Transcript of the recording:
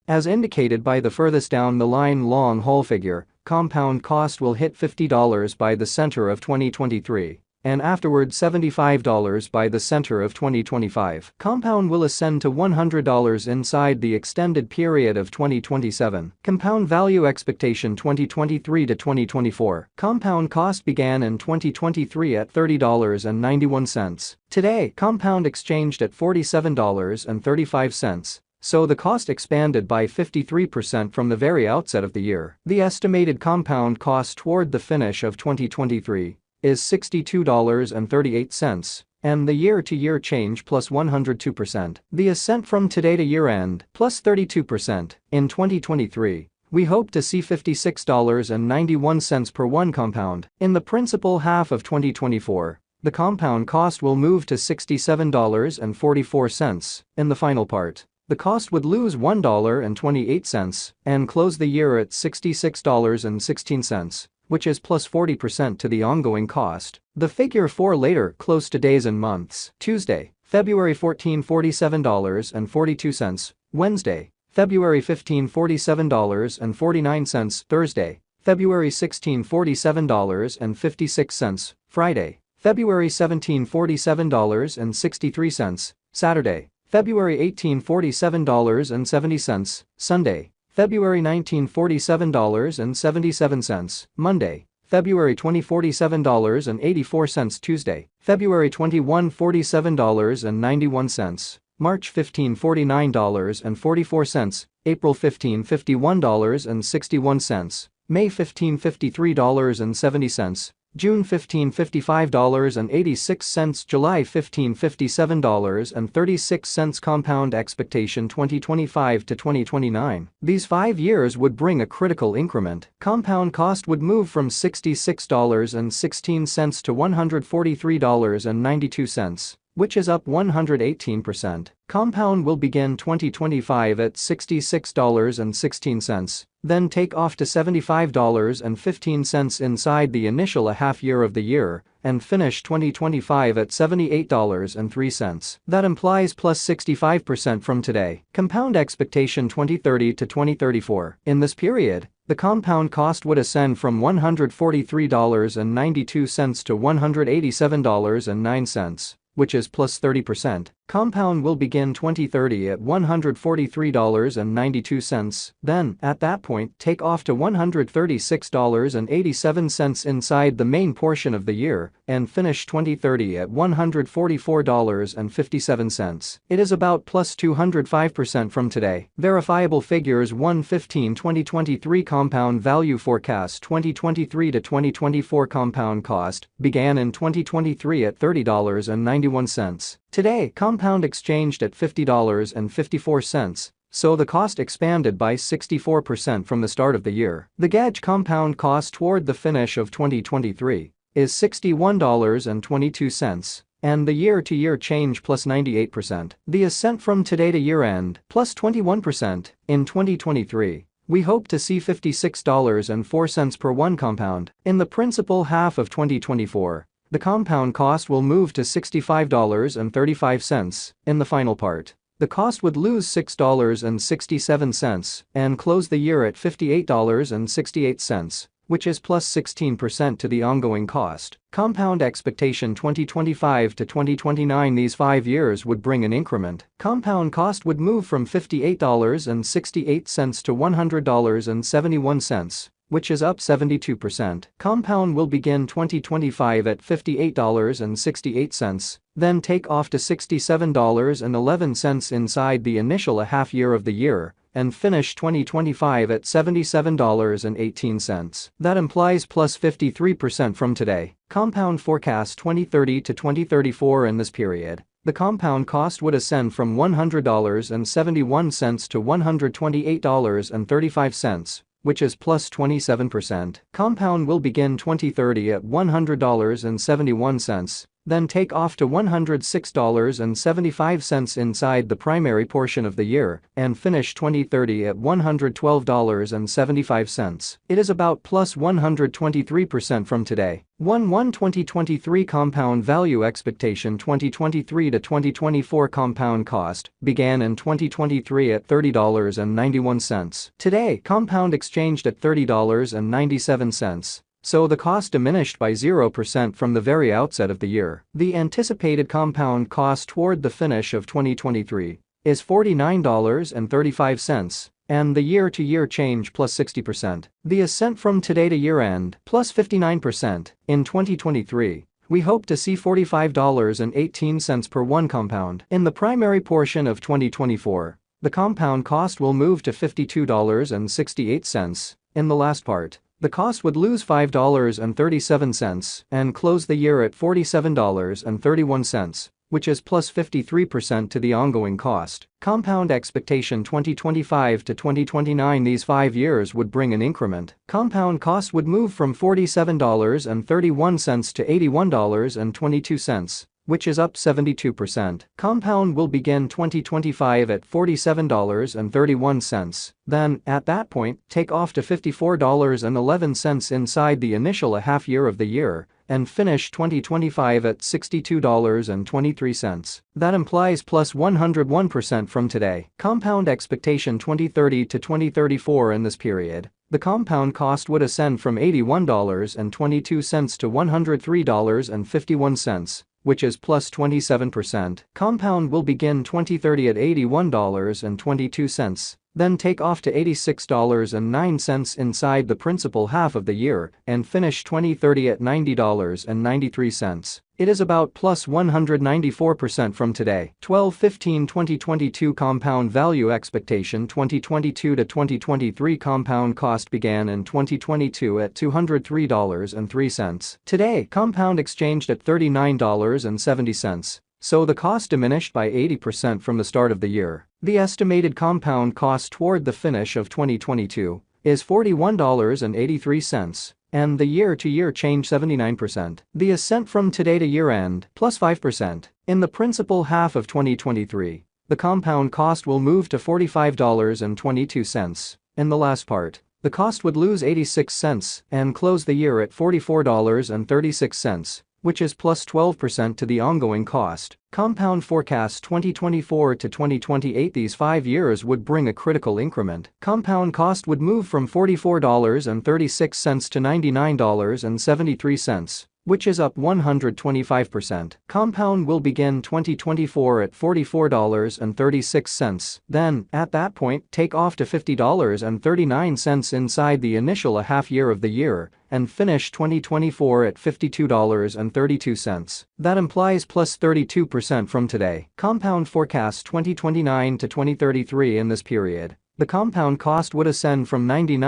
As indicated by the furthest down the line long haul figure, compound cost will hit $50 by the center of 2023. And afterward $75 by the center of 2025. Compound will ascend to $100 inside the extended period of 2027. Compound value expectation 2023 to 2024. Compound cost began in 2023 at $30.91. Today, compound exchanged at $47.35. So the cost expanded by 53% from the very outset of the year. The estimated compound cost toward the finish of 2023 is $62.38, and the year-to-year change plus 102%. The ascent from today to year-end plus 32%. In 2023, we hope to see $56.91 per one compound. In the principal half of 2024, the compound cost will move to $67.44. In the final part, the cost would lose $1.28 and close the year at $66.16. Which is plus 40% to the ongoing cost. The figure for later close to days and months. Tuesday, February 14 $47.42. Wednesday, February 15 $47.49. Thursday, February 16 $47.56. Friday, February 17 $47.63. Saturday, February 18 $47.70. Sunday, February 19 $47.77. Monday, February 20 $47.84. Tuesday, February 21 $47.91. March 15 $49.44. April 15 $51.61. May 15 $53.70. June 15 $55.86. July 15 $57.36. Compound expectation 2025 to 2029. These 5 years would bring a critical increment. Compound cost would move from $66.16 to $143.92. Which is up 118%. Compound will begin 2025 at $66.16, then take off to $75.15 inside the initial half year of the year, and finish 2025 at $78.03. That implies plus 65% from today. Compound expectation 2030 to 2034. In this period, the compound cost would ascend from $143.92 to $187.09. Which is plus 30%. Compound will begin 2030 at $143.92, then, at that point, take off to $136.87 inside the main portion of the year, and finish 2030 at $144.57. It is about plus 205% from today. Verifiable figures 115 2023 compound value forecast 2023 to 2024 compound cost began in 2023 at $30.91. Today, compound exchanged at $50.54, so the cost expanded by 64% from the start of the year. The gauge compound cost toward the finish of 2023 is $61.22, and the year-to-year change plus 98%. The ascent from today to year-end plus 21%. In 2023, we hope to see $56.04 per one compound. In the principal half of 2024, the compound cost will move to $65.35. In the final part, the cost would lose $6.67 and close the year at $58.68, which is plus 16% to the ongoing cost. Compound expectation 2025 to 2029. These 5 years would bring an increment. Compound cost would move from $58.68 to $100.71. Which is up 72%. Compound will begin 2025 at $58.68, then take off to $67.11 inside the initial half year of the year, and finish 2025 at $77.18. That implies plus 53% from today. Compound forecast 2030 to 2034. In this period, the compound cost would ascend from $100.71 to $128.35. Which is plus 27%. Compound will begin 2030 at $100.71, then take off to $106.75 inside the primary portion of the year, and finish 2030 at $112.75. It is about plus 123% from today. 2023 compound value expectation. 2023 to 2024 compound cost began in 2023 at $30.91. Today, compound exchanged at $30.97. So the cost diminished by 0% from the very outset of the year. The anticipated compound cost toward the finish of 2023 is $49.35, and the year-to-year change plus 60%. The ascent from today to year-end plus 59%. In 2023, we hope to see $45.18 per one compound. In the primary portion of 2024, the compound cost will move to $52.68. In the last part, the cost would lose $5.37 and close the year at $47.31, which is plus 53% to the ongoing cost. Compound expectation. 2025 to 2029. These 5 years would bring an increment. Compound cost would move from $47.31 to $81.22. Which is up 72%. Compound will begin 2025 at $47.31. Then, at that point, take off to $54.11 inside the initial half year of the year, and finish 2025 at $62.23. That implies plus 101% from today. Compound expectation. 2030 to 2034. In this period, the compound cost would ascend from $81.22 to $103.51. Which is plus 27%. Compound will begin 2030 at $81.22, then take off to $86.09 inside the principal half of the year, and finish 2030 at $90.93. It is about plus 194% from today. 12/15/2022 compound value expectation. 2022 to 2023 compound cost began in 2022 at $203.03. Today, compound exchanged at $39.70. So the cost diminished by 80% from the start of the year. The estimated compound cost toward the finish of 2022 is $41.83. And the year-to-year change 79%. The ascent from today to year-end plus 5%. In the principal half of 2023, the compound cost will move to $45.22. In the last part, the cost would lose 86 cents and close the year at $44.36. Which is plus 12% to the ongoing cost. Compound forecast. 2024 to 2028. These 5 years would bring a critical increment. Compound cost would move from $44.36 to $99.73. Which is up 125%. Compound will begin 2024 at $44.36. Then, at that point, take off to $50.39 inside the initial half year of the year, and finish 2024 at $52.32. That implies plus 32% from today. Compound forecast. 2029 to 2033. In this period, the compound cost would ascend from $99